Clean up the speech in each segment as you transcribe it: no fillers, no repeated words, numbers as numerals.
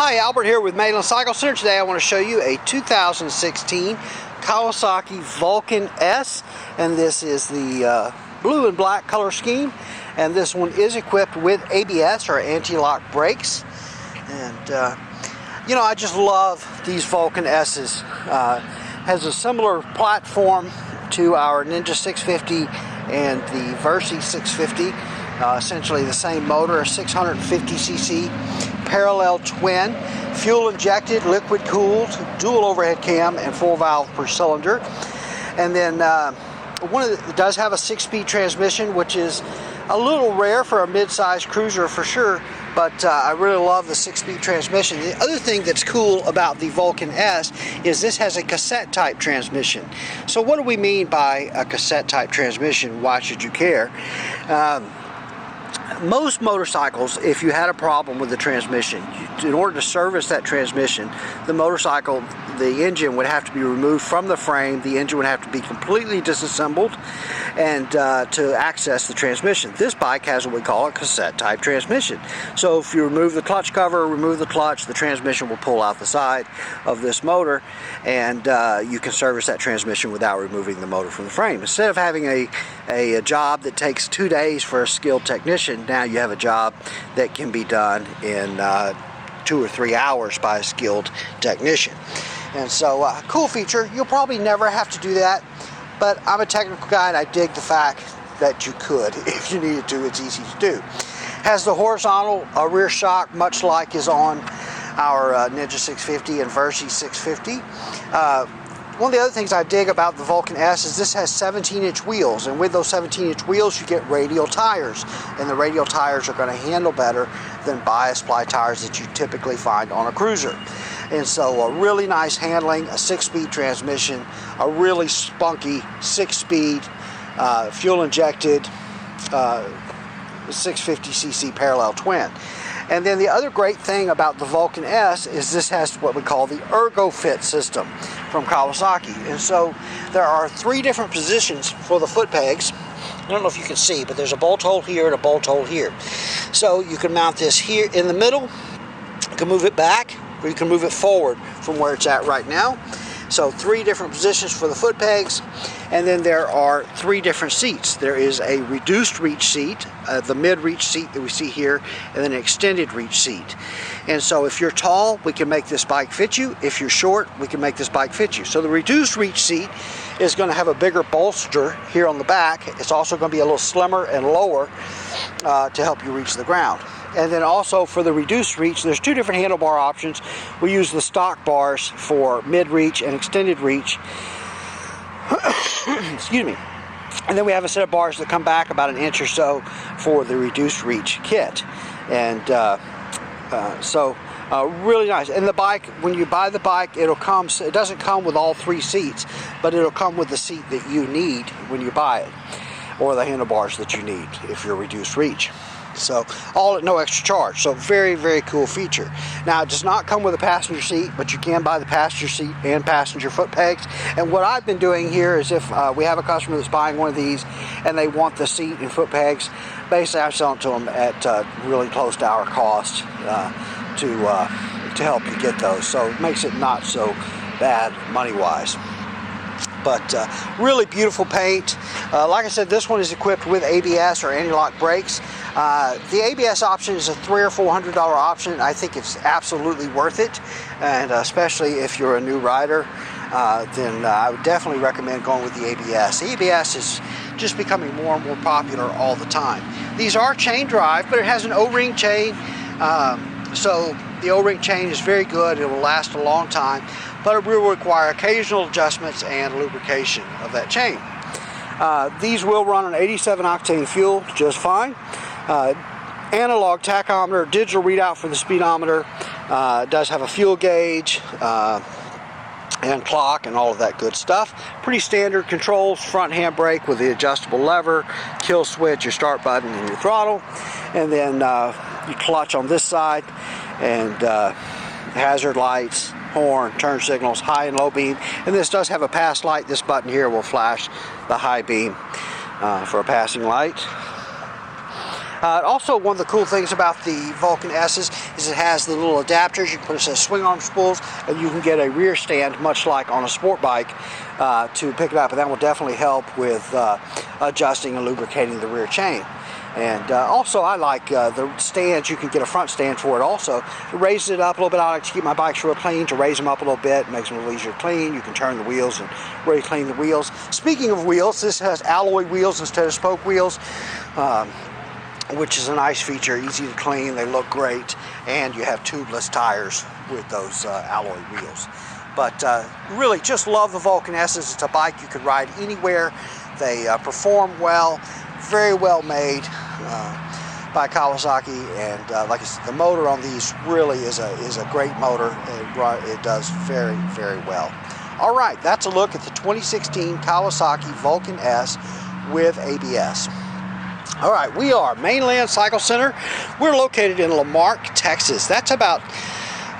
Hi, Albert here with Mainland Cycle Center. Today I want to show you a 2016 Kawasaki Vulcan S, and this is the blue and black color scheme, and this one is equipped with ABS or anti-lock brakes. And you know, I just love these Vulcan S's. Has a similar platform to our Ninja 650 and the Versi 650. Essentially the same motor, a 650cc parallel twin, fuel injected, liquid cooled, dual overhead cam, and 4 valve per cylinder. And then it does have a 6-speed transmission, which is a little rare for a mid-sized cruiser for sure, but I really love the 6-speed transmission. The other thing that's cool about the Vulcan S is this has a cassette type transmission. So what do we mean by a cassette type transmission? Why should you care? Most motorcycles, if you had a problem with the transmission, in order to service that transmission, the engine would have to be removed from the frame. The engine would have to be completely disassembled and to access the transmission. This bike has what we call a cassette type transmission. So if you remove the clutch cover, remove the clutch, the transmission will pull out the side of this motor, and you can service that transmission without removing the motor from the frame. Instead of having a job that takes 2 days for a skilled technician, now you have a job that can be done in 2 or 3 hours by a skilled technician. And so, cool feature. You'll probably never have to do that, but I'm a technical guy and I dig the fact that you could if you needed to. It's easy to do. Has the horizontal rear shock, much like is on our Ninja 650 and Versi 650. One of the other things I dig about the Vulcan S is this has 17-inch wheels, and with those 17-inch wheels you get radial tires, and the radial tires are going to handle better than bias ply tires that you typically find on a cruiser. And so a really nice handling, a 6-speed transmission, a really spunky 6-speed fuel injected 650cc parallel twin. And then the other great thing about the Vulcan S is this has what we call the ErgoFit system from Kawasaki. And so there are 3 different positions for the foot pegs. I don't know if you can see, but there's a bolt hole here and a bolt hole here. So you can mount this here in the middle, you can move it back, or you can move it forward from where it's at right now. So 3 different positions for the foot pegs, and then there are 3 different seats. There is a reduced reach seat, the mid-reach seat that we see here, and then an extended reach seat. And so if you're tall, we can make this bike fit you. If you're short, we can make this bike fit you. So the reduced reach seat is going to have a bigger bolster here on the back. It's also going to be a little slimmer and lower to help you reach the ground. And then also for the reduced reach, there's 2 different handlebar options. We use the stock bars for mid-reach and extended reach. Excuse me. And then we have a set of bars that come back about 1 inch or so for the reduced reach kit. And really nice. And the bike, when you buy the bike, it doesn't come with all 3 seats, but it'll come with the seat that you need when you buy it, or the handlebars that you need if you're reduced reach. So all at no extra charge. So very, very cool feature. Now it does not come with a passenger seat, but you can buy the passenger seat and passenger foot pegs. And what I've been doing here is if we have a customer that's buying one of these and they want the seat and foot pegs, basically I'm selling to them at really close to our cost to help you get those. So it makes it not so bad money-wise. But really beautiful paint. Like I said, this one is equipped with ABS or anti-lock brakes. The ABS option is a $300 or $400 option. I think it's absolutely worth it, and especially if you're a new rider, then I would definitely recommend going with the ABS. The ABS is just becoming more and more popular all the time. These are chain drive, but it has an O-ring chain, so the O-ring chain is very good. It will last a long time, but it will require occasional adjustments and lubrication of that chain. These will run on 87 octane fuel just fine. Analog tachometer, digital readout for the speedometer. It does have a fuel gauge and clock and all of that good stuff. Pretty standard controls, front handbrake with the adjustable lever, kill switch, your start button, and your throttle. And then you clutch on this side, and hazard lights, horn, turn signals, high and low beam. And this does have a pass light. This button here will flash the high beam for a passing light. Also, one of the cool things about the Vulcan S's is it has the little adapters. You can put a set of swing-arm spools, and you can get a rear stand, much like on a sport bike, to pick it up, and that will definitely help with adjusting and lubricating the rear chain. And also, I like the stands. You can get a front stand for it also. It raises it up a little bit. I like to keep my bikes real clean, to raise them up a little bit. It makes them a little easier to clean. You can turn the wheels and really clean the wheels. Speaking of wheels, this has alloy wheels instead of spoke wheels, which is a nice feature. Easy to clean. They look great. And you have tubeless tires with those alloy wheels. But really, just love the Vulcan S's. It's a bike you could ride anywhere. They perform well. Very well made by Kawasaki, and like I said, the motor on these really is a great motor. It does very, very well. All right, that's a look at the 2016 Kawasaki Vulcan S with ABS. All right, we are Mainland Cycle Center. We're located in Marque, Texas. That's about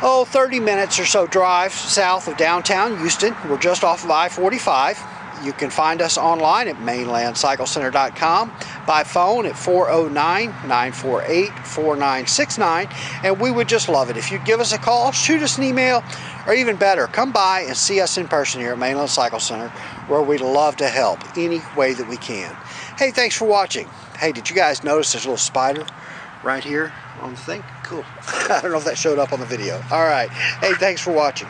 30 minutes or so drive south of downtown Houston. We're just off of I-45. You can find us online at mainlandcyclecenter.com, by phone at 409-948-4969, and we would just love it if you'd give us a call, shoot us an email, or even better, come by and see us in person here at Mainland Cycle Center, where we'd love to help any way that we can. Hey, thanks for watching. Hey, did you guys notice there's a little spider right here on the thing? Cool. I don't know if that showed up on the video. All right. Hey, thanks for watching.